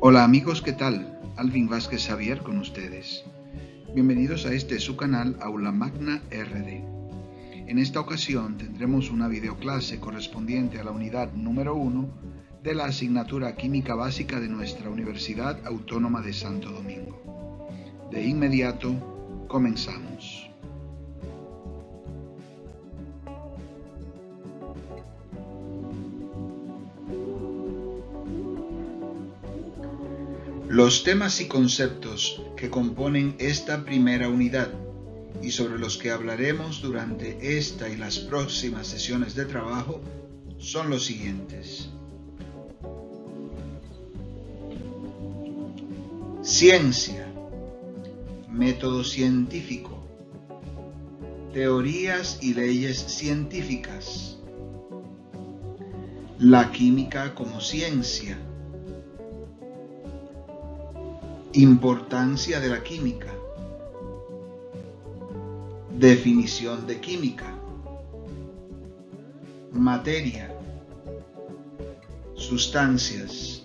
Hola amigos, ¿qué tal? Alvin Vázquez Xavier con ustedes. Bienvenidos a este su canal Aula Magna RD. En esta ocasión tendremos una videoclase correspondiente a la unidad número 1 de la asignatura Química Básica de nuestra Universidad Autónoma de Santo Domingo. De inmediato, comenzamos. Los temas y conceptos que componen esta primera unidad y sobre los que hablaremos durante esta y las próximas sesiones de trabajo son los siguientes. Ciencia, método científico, teorías y leyes científicas, la química como ciencia, importancia de la química, definición de química, materia, sustancias,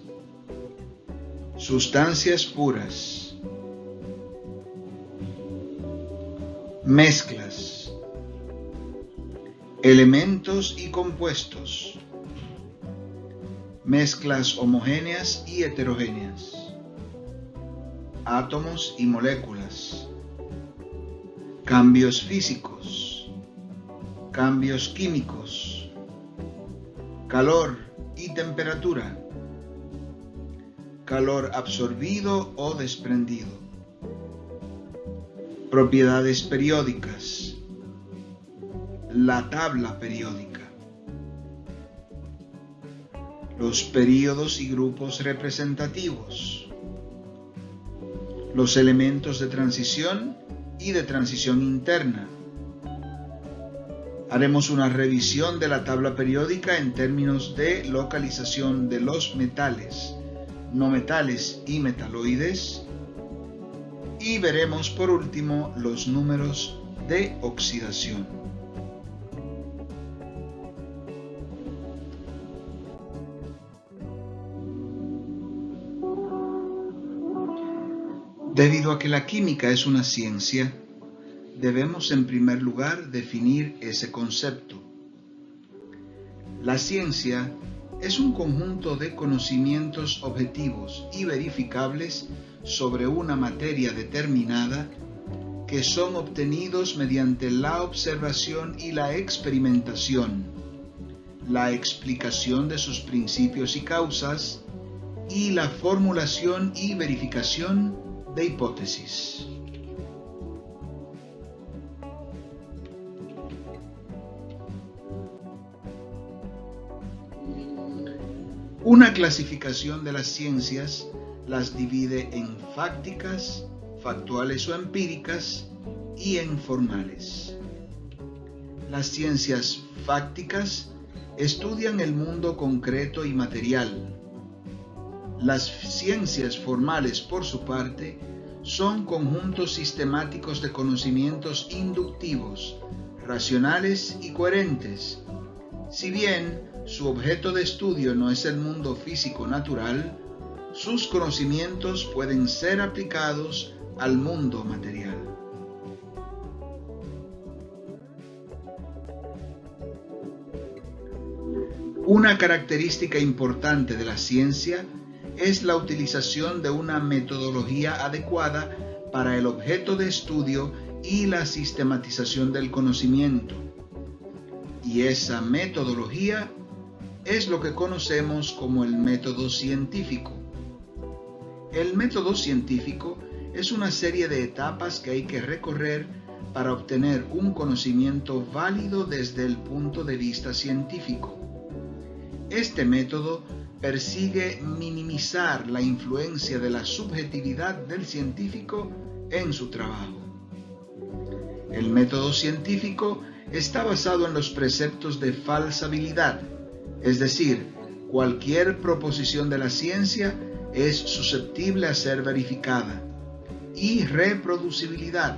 sustancias puras, mezclas, elementos y compuestos, mezclas homogéneas y heterogéneas, átomos y moléculas, cambios físicos, cambios químicos, calor y temperatura, calor absorbido o desprendido, propiedades periódicas, la tabla periódica, los períodos y grupos representativos, los elementos de transición y de transición interna. Haremos una revisión de la tabla periódica en términos de localización de los metales, no metales y metaloides, y veremos por último los números de oxidación. Debido a que la química es una ciencia, debemos en primer lugar definir ese concepto. La ciencia es un conjunto de conocimientos objetivos y verificables sobre una materia determinada que son obtenidos mediante la observación y la experimentación, la explicación de sus principios y causas y la formulación y verificación de hipótesis. Una clasificación de las ciencias las divide en fácticas, factuales o empíricas, y en formales. Las ciencias fácticas estudian el mundo concreto y material. Las ciencias formales, por su parte, son conjuntos sistemáticos de conocimientos inductivos, racionales y coherentes. Si bien su objeto de estudio no es el mundo físico natural, sus conocimientos pueden ser aplicados al mundo material. Una característica importante de la ciencia es la utilización de una metodología adecuada para el objeto de estudio y la sistematización del conocimiento. Y esa metodología es lo que conocemos como el método científico. El método científico es una serie de etapas que hay que recorrer para obtener un conocimiento válido desde el punto de vista científico. Este método persigue minimizar la influencia de la subjetividad del científico en su trabajo. El método científico está basado en los preceptos de falsabilidad, es decir, cualquier proposición de la ciencia es susceptible a ser verificada, y reproducibilidad,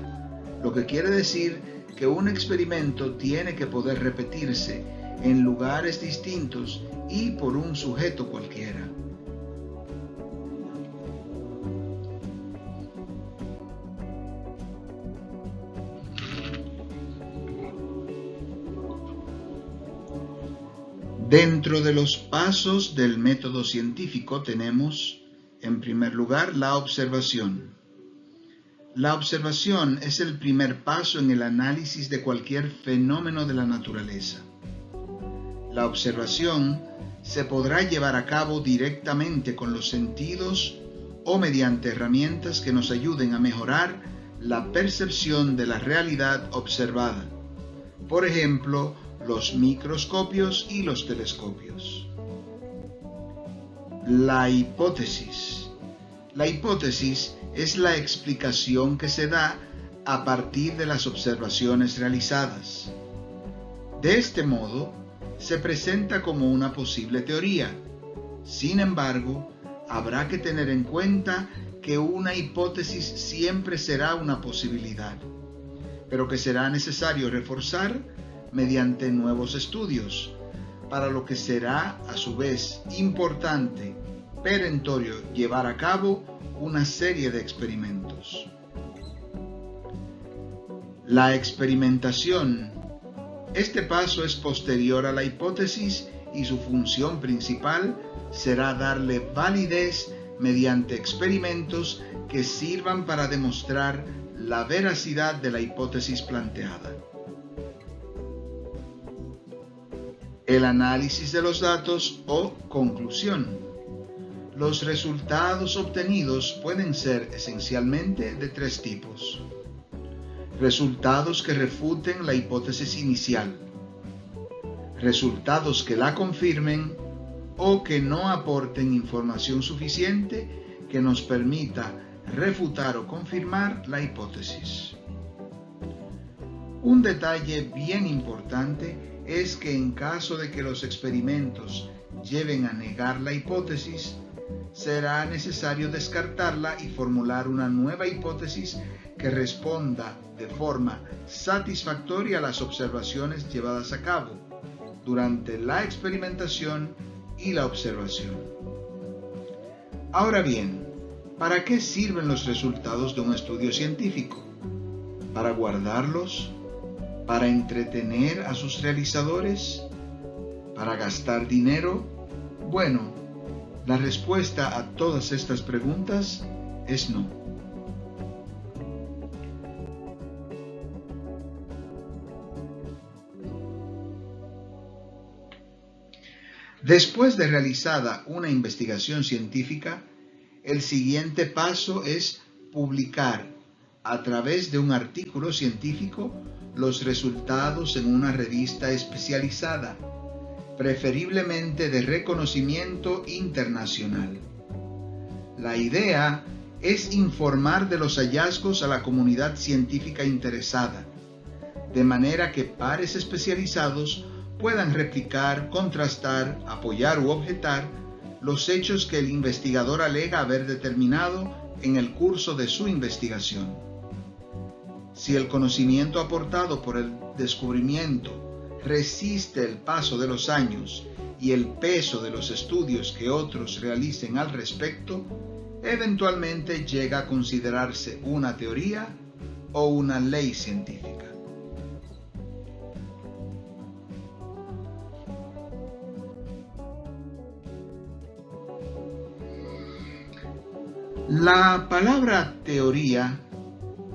lo que quiere decir que un experimento tiene que poder repetirse en lugares distintos y por un sujeto cualquiera. Dentro de los pasos del método científico tenemos, en primer lugar, la observación. La observación es el primer paso en el análisis de cualquier fenómeno de la naturaleza. La observación se podrá llevar a cabo directamente con los sentidos o mediante herramientas que nos ayuden a mejorar la percepción de la realidad observada. Por ejemplo, los microscopios y los telescopios. La hipótesis. La hipótesis es la explicación que se da a partir de las observaciones realizadas. De este modo, se presenta como una posible teoría. Sin embargo, habrá que tener en cuenta que una hipótesis siempre será una posibilidad, pero que será necesario reforzar mediante nuevos estudios, para lo que será a su vez importante, perentorio, llevar a cabo una serie de experimentos. La experimentación. Este paso es posterior a la hipótesis y su función principal será darle validez mediante experimentos que sirvan para demostrar la veracidad de la hipótesis planteada. El análisis de los datos o conclusión. Los resultados obtenidos pueden ser esencialmente de tres tipos. Resultados que refuten la hipótesis inicial, resultados que la confirmen o que no aporten información suficiente que nos permita refutar o confirmar la hipótesis. Un detalle bien importante es que en caso de que los experimentos lleven a negar la hipótesis, será necesario descartarla y formular una nueva hipótesis que responda de forma satisfactoria a las observaciones llevadas a cabo durante la experimentación y la observación. Ahora bien, ¿para qué sirven los resultados de un estudio científico? ¿Para guardarlos? ¿Para entretener a sus realizadores? ¿Para gastar dinero? Bueno, la respuesta a todas estas preguntas es no. Después de realizada una investigación científica, el siguiente paso es publicar a través de un artículo científico los resultados en una revista especializada, preferiblemente de reconocimiento internacional. La idea es informar de los hallazgos a la comunidad científica interesada, de manera que pares especializados puedan replicar, contrastar, apoyar u objetar los hechos que el investigador alega haber determinado en el curso de su investigación. Si el conocimiento aportado por el descubrimiento resiste el paso de los años y el peso de los estudios que otros realicen al respecto, eventualmente llega a considerarse una teoría o una ley científica. La palabra teoría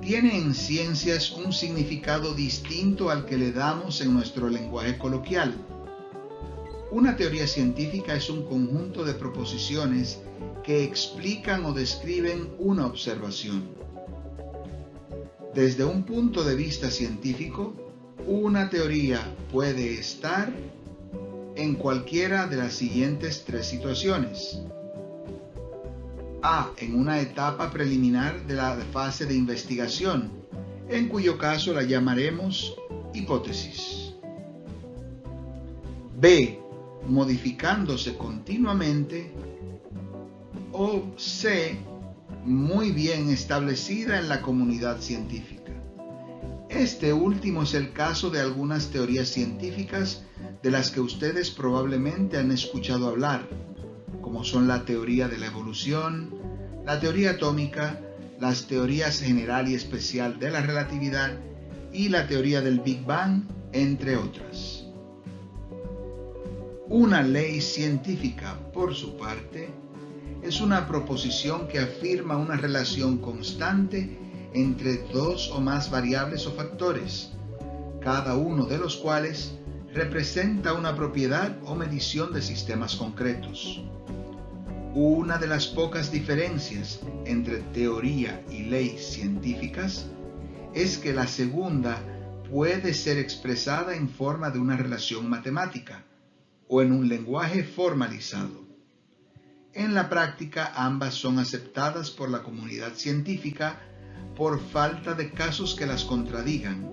tiene en ciencias un significado distinto al que le damos en nuestro lenguaje coloquial. Una teoría científica es un conjunto de proposiciones que explican o describen una observación. Desde un punto de vista científico, una teoría puede estar en cualquiera de las siguientes tres situaciones. A. En una etapa preliminar de la fase de investigación, en cuyo caso la llamaremos hipótesis. B. Modificándose continuamente. O C. Muy bien establecida en la comunidad científica. Este último es el caso de algunas teorías científicas de las que ustedes probablemente han escuchado hablar, como son la teoría de la evolución, la teoría atómica, las teorías general y especial de la relatividad y la teoría del Big Bang, entre otras. Una ley científica, por su parte, es una proposición que afirma una relación constante entre dos o más variables o factores, cada uno de los cuales representa una propiedad o medición de sistemas concretos. Una de las pocas diferencias entre teoría y ley científicas es que la segunda puede ser expresada en forma de una relación matemática o en un lenguaje formalizado. En la práctica, ambas son aceptadas por la comunidad científica por falta de casos que las contradigan,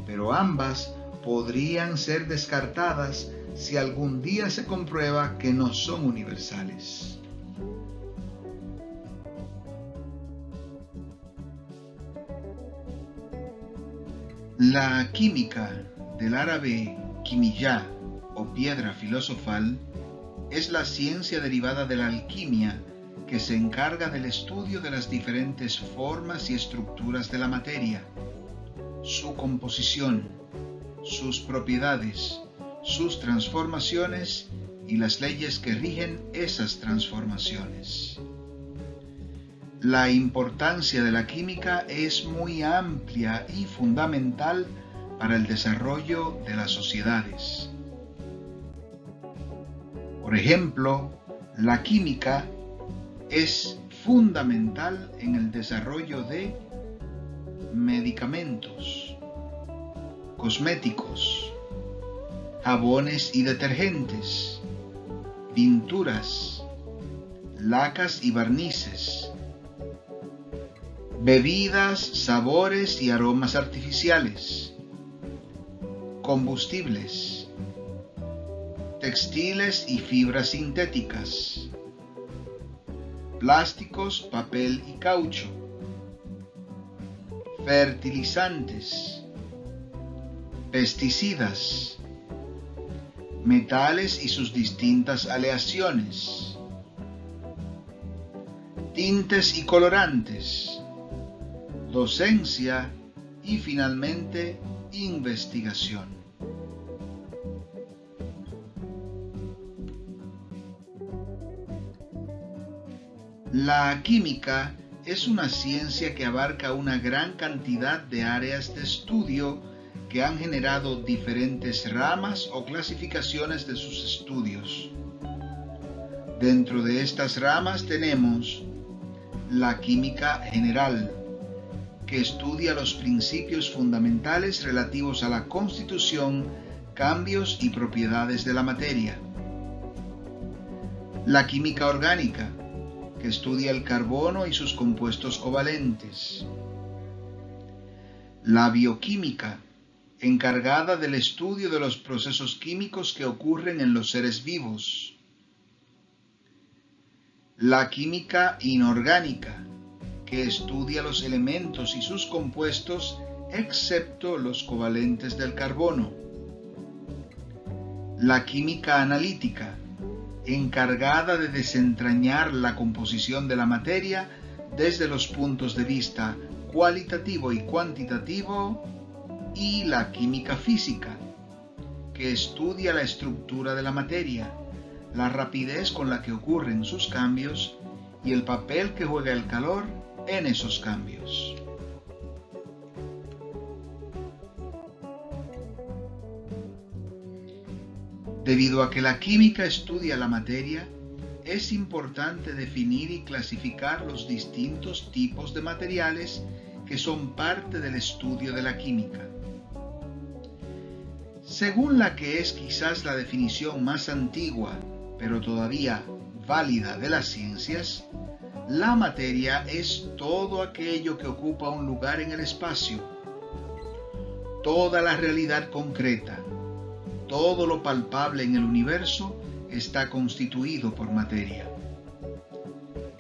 pero ambas podrían ser descartadas si algún día se comprueba que no son universales. La química, del árabe quimiyá o piedra filosofal, es la ciencia derivada de la alquimia que se encarga del estudio de las diferentes formas y estructuras de la materia, su composición, sus propiedades, sus transformaciones y las leyes que rigen esas transformaciones. La importancia de la química es muy amplia y fundamental para el desarrollo de las sociedades. Por ejemplo, la química es fundamental en el desarrollo de medicamentos, cosméticos, jabones y detergentes, pinturas, lacas y barnices, bebidas, sabores y aromas artificiales, combustibles, textiles y fibras sintéticas, plásticos, papel y caucho, fertilizantes, pesticidas, metales y sus distintas aleaciones, tintes y colorantes, docencia y finalmente investigación. La química es una ciencia que abarca una gran cantidad de áreas de estudio que han generado diferentes ramas o clasificaciones de sus estudios. Dentro de estas ramas tenemos la química general, que estudia los principios fundamentales relativos a la constitución, cambios y propiedades de la materia. La química orgánica, que estudia el carbono y sus compuestos covalentes. La bioquímica, encargada del estudio de los procesos químicos que ocurren en los seres vivos. La química inorgánica, que estudia los elementos y sus compuestos excepto los covalentes del carbono. La química analítica, encargada de desentrañar la composición de la materia desde los puntos de vista cualitativo y cuantitativo, y la química física, que estudia la estructura de la materia, la rapidez con la que ocurren sus cambios y el papel que juega el calor en esos cambios. Debido a que la química estudia la materia, es importante definir y clasificar los distintos tipos de materiales que son parte del estudio de la química. Según la que es quizás la definición más antigua, pero todavía válida de las ciencias, la materia es todo aquello que ocupa un lugar en el espacio, toda la realidad concreta. Todo lo palpable en el universo está constituido por materia.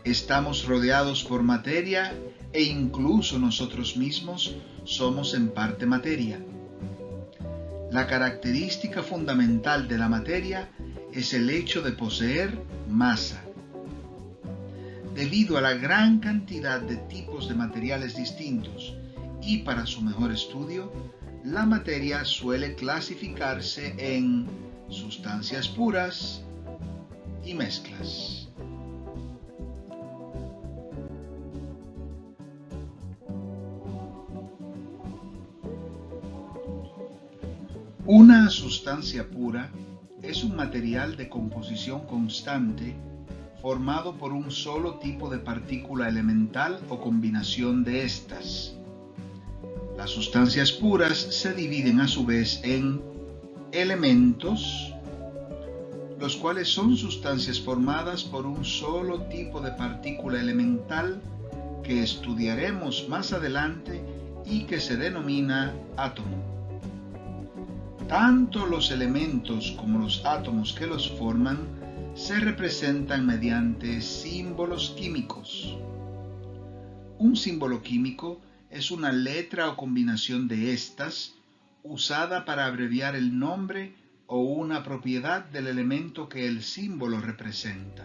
Estamos rodeados por materia e incluso nosotros mismos somos en parte materia. La característica fundamental de la materia es el hecho de poseer masa. Debido a la gran cantidad de tipos de materiales distintos y para su mejor estudio, la materia suele clasificarse en sustancias puras y mezclas. Una sustancia pura es un material de composición constante formado por un solo tipo de partícula elemental o combinación de estas. Las sustancias puras se dividen a su vez en elementos, los cuales son sustancias formadas por un solo tipo de partícula elemental que estudiaremos más adelante y que se denomina átomo. Tanto los elementos como los átomos que los forman se representan mediante símbolos químicos. Un símbolo químico es una letra o combinación de estas usada para abreviar el nombre o una propiedad del elemento que el símbolo representa.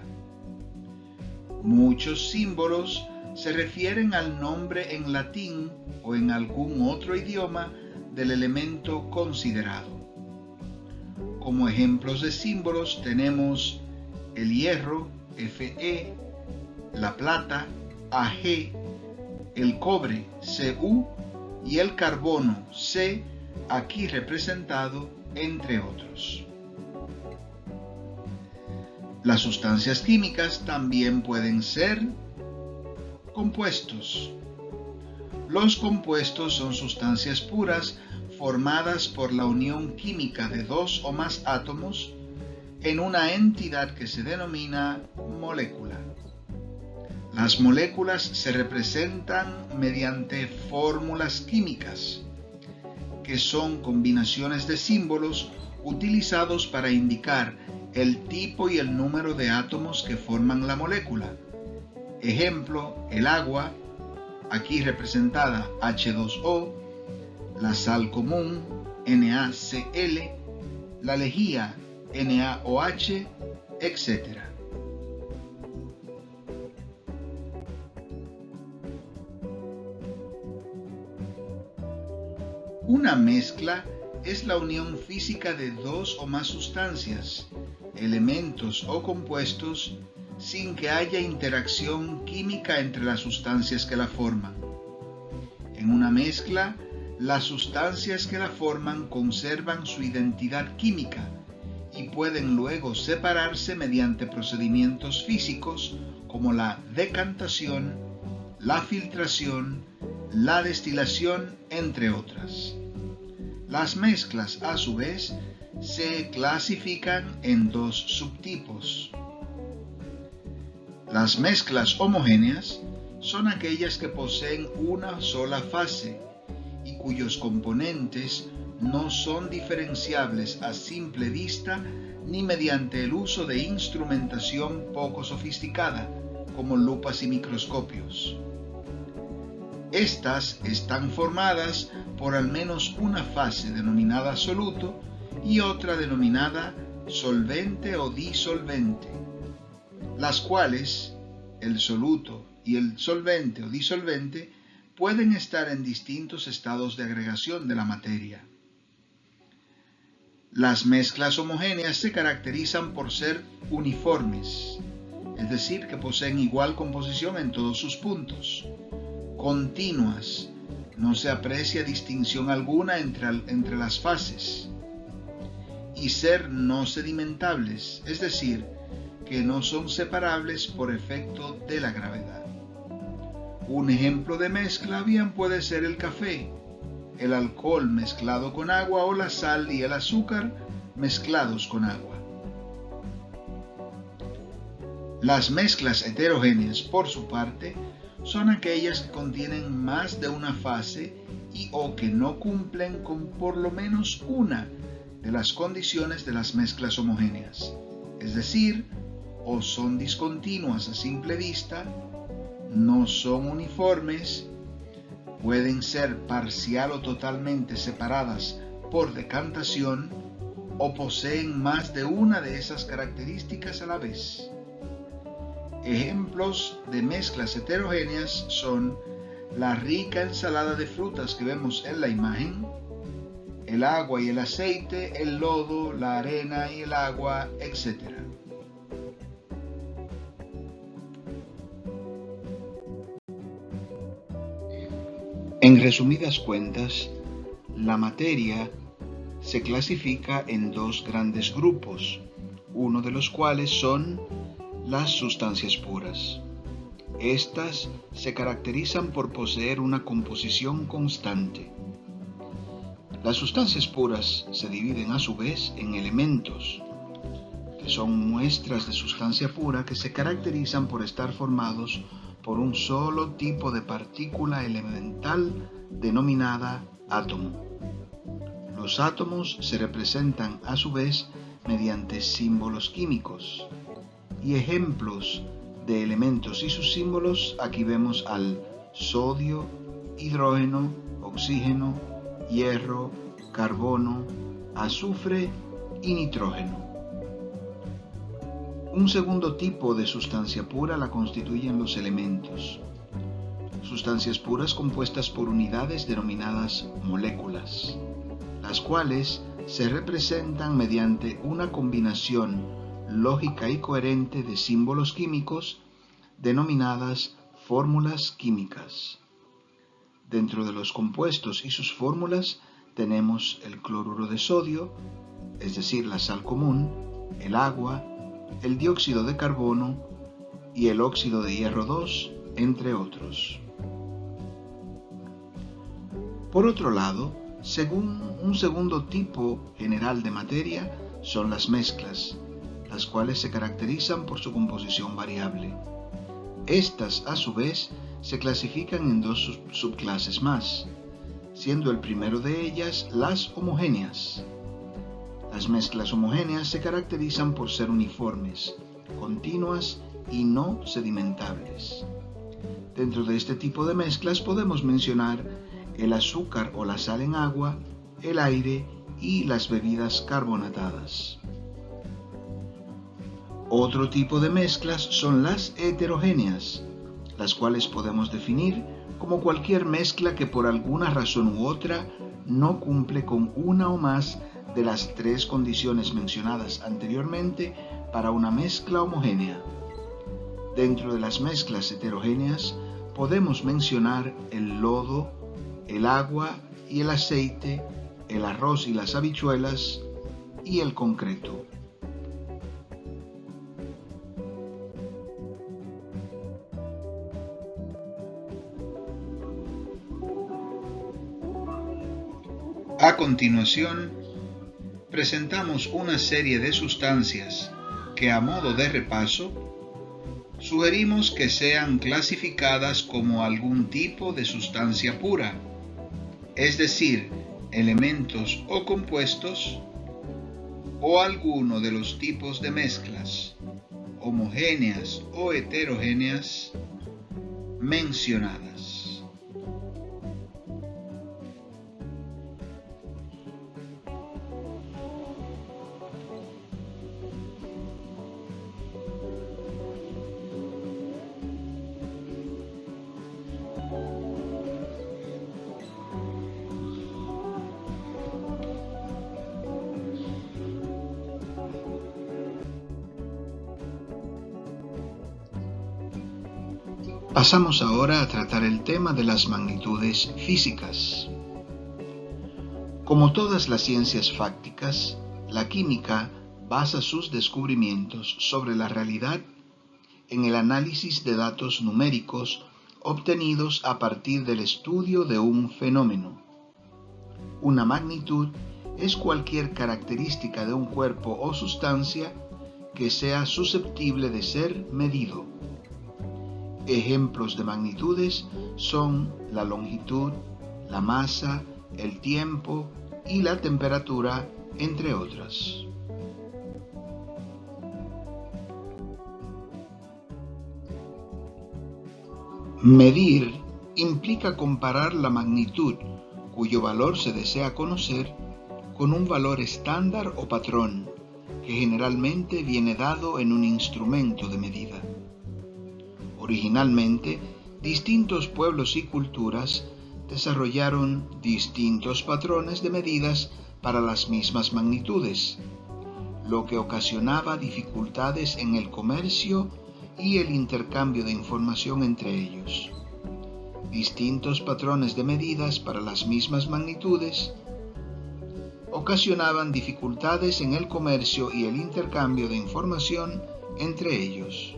Muchos símbolos se refieren al nombre en latín o en algún otro idioma del elemento considerado. Como ejemplos de símbolos tenemos el hierro, Fe, la plata, Ag, el cobre, Cu, y el carbono, C, aquí representado, entre otros. Las sustancias químicas también pueden ser compuestos. Los compuestos son sustancias puras formadas por la unión química de dos o más átomos en una entidad que se denomina molécula. Las moléculas se representan mediante fórmulas químicas, que son combinaciones de símbolos utilizados para indicar el tipo y el número de átomos que forman la molécula. Ejemplo, el agua, aquí representada H2O, la sal común, NaCl, la lejía, NaOH, etc. Una mezcla es la unión física de dos o más sustancias, elementos o compuestos sin que haya interacción química entre las sustancias que la forman. En una mezcla, las sustancias que la forman conservan su identidad química y pueden luego separarse mediante procedimientos físicos como la decantación, la filtración, la destilación, entre otras. Las mezclas, a su vez, se clasifican en dos subtipos. Las mezclas homogéneas son aquellas que poseen una sola fase y cuyos componentes no son diferenciables a simple vista ni mediante el uso de instrumentación poco sofisticada, como lupas y microscopios. Estas están formadas por al menos una fase denominada soluto y otra denominada solvente o disolvente, las cuales, el soluto y el solvente o disolvente, pueden estar en distintos estados de agregación de la materia. Las mezclas homogéneas se caracterizan por ser uniformes, es decir, que poseen igual composición en todos sus puntos. Continuas, no se aprecia distinción alguna entre las fases. Y ser no sedimentables, es decir, que no son separables por efecto de la gravedad. Un ejemplo de mezcla bien puede ser el café, el alcohol mezclado con agua o la sal y el azúcar mezclados con agua. Las mezclas heterogéneas, por su parte, son aquellas que contienen más de una fase y o que no cumplen con por lo menos una de las condiciones de las mezclas homogéneas, es decir, o son discontinuas a simple vista, no son uniformes, pueden ser parcial o totalmente separadas por decantación o poseen más de una de esas características a la vez. Ejemplos de mezclas heterogéneas son la rica ensalada de frutas que vemos en la imagen, el agua y el aceite, el lodo, la arena y el agua, etc. En resumidas cuentas, la materia se clasifica en dos grandes grupos, uno de los cuales son las sustancias puras. Estas se caracterizan por poseer una composición constante. Las sustancias puras se dividen a su vez en elementos, que son muestras de sustancia pura que se caracterizan por estar formados por un solo tipo de partícula elemental denominada átomo. Los átomos se representan a su vez mediante símbolos químicos, y ejemplos de elementos y sus símbolos aquí vemos al sodio, hidrógeno, oxígeno, hierro, carbono, azufre y nitrógeno. Un segundo tipo de sustancia pura la constituyen los elementos, sustancias puras compuestas por unidades denominadas moléculas, las cuales se representan mediante una combinación lógica y coherente de símbolos químicos denominadas fórmulas químicas. Dentro de los compuestos y sus fórmulas tenemos el cloruro de sodio, es decir, la sal común, el agua, el dióxido de carbono y el óxido de hierro 2, entre otros. Por otro lado, según un segundo tipo general de materia, son las mezclas, las cuales se caracterizan por su composición variable. Estas, a su vez, se clasifican en dos subclases más, siendo el primero de ellas las homogéneas. Las mezclas homogéneas se caracterizan por ser uniformes, continuas y no sedimentables. Dentro de este tipo de mezclas podemos mencionar el azúcar o la sal en agua, el aire y las bebidas carbonatadas. Otro tipo de mezclas son las heterogéneas, las cuales podemos definir como cualquier mezcla que por alguna razón u otra no cumple con una o más de las tres condiciones mencionadas anteriormente para una mezcla homogénea. Dentro de las mezclas heterogéneas podemos mencionar el lodo, el agua y el aceite, el arroz y las habichuelas y el concreto. A continuación, presentamos una serie de sustancias que, a modo de repaso, sugerimos que sean clasificadas como algún tipo de sustancia pura, es decir, elementos o compuestos, o alguno de los tipos de mezclas, homogéneas o heterogéneas, mencionadas. Pasamos ahora a tratar el tema de las magnitudes físicas. Como todas las ciencias fácticas, la química basa sus descubrimientos sobre la realidad en el análisis de datos numéricos obtenidos a partir del estudio de un fenómeno. Una magnitud es cualquier característica de un cuerpo o sustancia que sea susceptible de ser medido. Ejemplos de magnitudes son la longitud, la masa, el tiempo y la temperatura, entre otras. Medir implica comparar la magnitud cuyo valor se desea conocer con un valor estándar o patrón que generalmente viene dado en un instrumento de medida. Originalmente, distintos pueblos y culturas desarrollaron distintos patrones de medidas para las mismas magnitudes, lo que ocasionaba dificultades en el comercio y el intercambio de información entre ellos. Distintos patrones de medidas para las mismas magnitudes ocasionaban dificultades en el comercio y el intercambio de información entre ellos.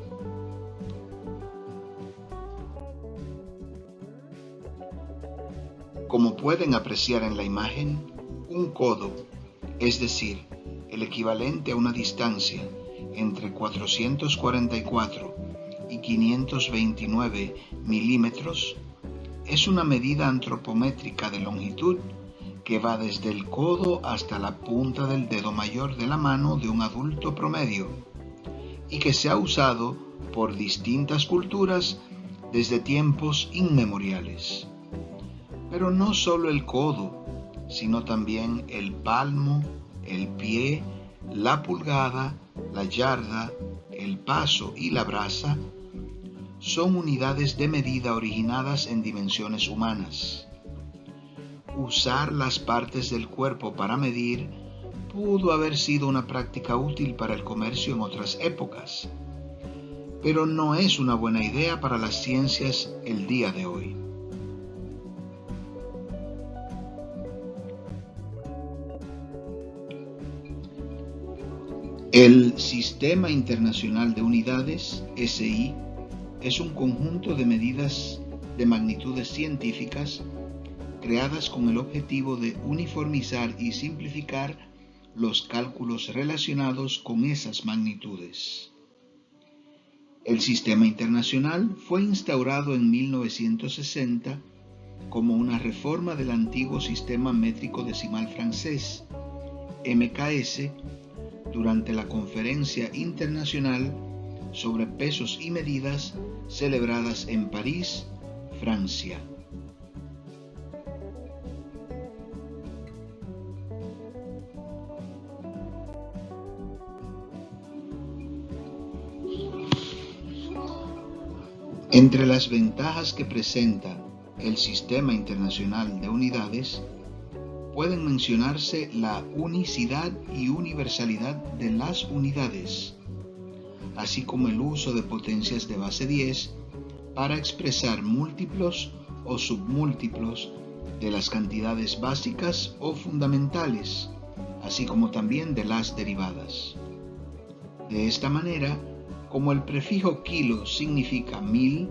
Como pueden apreciar en la imagen, un codo, es decir, el equivalente a una distancia entre 444 y 529 milímetros, es una medida antropométrica de longitud que va desde el codo hasta la punta del dedo mayor de la mano de un adulto promedio y que se ha usado por distintas culturas desde tiempos inmemoriales. Pero no solo el codo, sino también el palmo, el pie, la pulgada, la yarda, el paso y la braza son unidades de medida originadas en dimensiones humanas. Usar las partes del cuerpo para medir pudo haber sido una práctica útil para el comercio en otras épocas, pero no es una buena idea para las ciencias el día de hoy. El Sistema Internacional de Unidades, SI, es un conjunto de medidas de magnitudes científicas creadas con el objetivo de uniformizar y simplificar los cálculos relacionados con esas magnitudes. El Sistema Internacional fue instaurado en 1960 como una reforma del antiguo Sistema Métrico Decimal Francés, MKS, durante la Conferencia Internacional sobre Pesos y Medidas celebradas en París, Francia. Entre las ventajas que presenta el Sistema Internacional de Unidades, pueden mencionarse la unicidad y universalidad de las unidades, así como el uso de potencias de base 10 para expresar múltiplos o submúltiplos de las cantidades básicas o fundamentales, así como también de las derivadas. De esta manera, como el prefijo kilo significa 1000,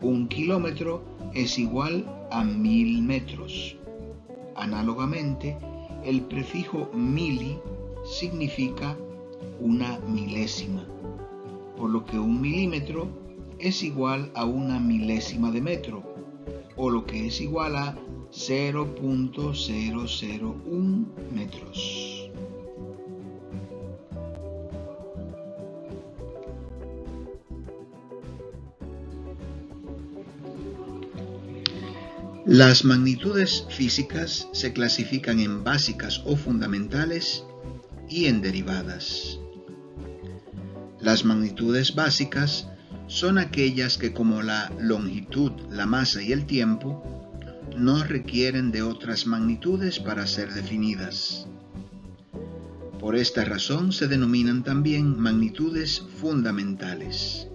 un kilómetro es igual a 1000 metros. Análogamente, el prefijo mili significa una milésima, por lo que un milímetro es igual a una milésima de metro, o lo que es igual a 0.001 metros. Las magnitudes físicas se clasifican en básicas o fundamentales y en derivadas. Las magnitudes básicas son aquellas que, como la longitud, la masa y el tiempo, no requieren de otras magnitudes para ser definidas. Por esta razón se denominan también magnitudes fundamentales.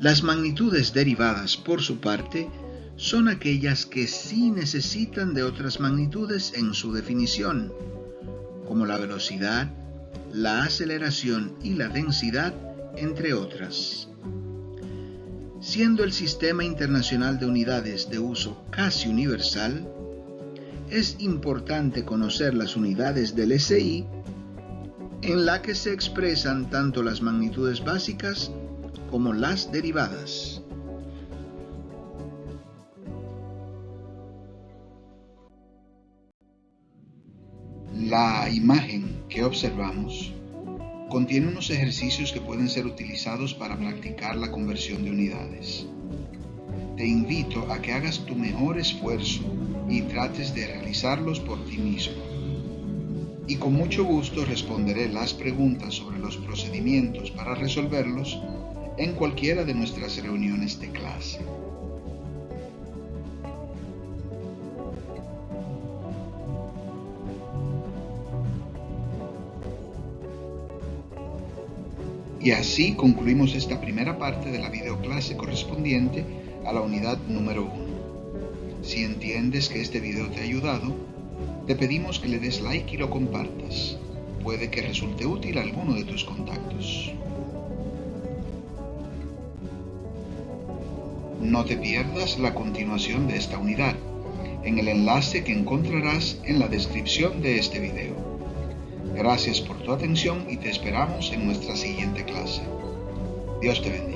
Las magnitudes derivadas, por su parte, son aquellas que sí necesitan de otras magnitudes en su definición, como la velocidad, la aceleración y la densidad, entre otras. Siendo el Sistema Internacional de Unidades de uso casi universal, es importante conocer las unidades del SI, en la que se expresan tanto las magnitudes básicas como las derivadas. La imagen que observamos contiene unos ejercicios que pueden ser utilizados para practicar la conversión de unidades. Te invito a que hagas tu mejor esfuerzo y trates de realizarlos por ti mismo. Y con mucho gusto responderé las preguntas sobre los procedimientos para resolverlos en cualquiera de nuestras reuniones de clase. Y así concluimos esta primera parte de la videoclase correspondiente a la unidad número 1. Si entiendes que este video te ha ayudado, te pedimos que le des like y lo compartas. Puede que resulte útil a alguno de tus contactos. No te pierdas la continuación de esta unidad en el enlace que encontrarás en la descripción de este video. Gracias por tu atención y te esperamos en nuestra siguiente clase. Dios te bendiga.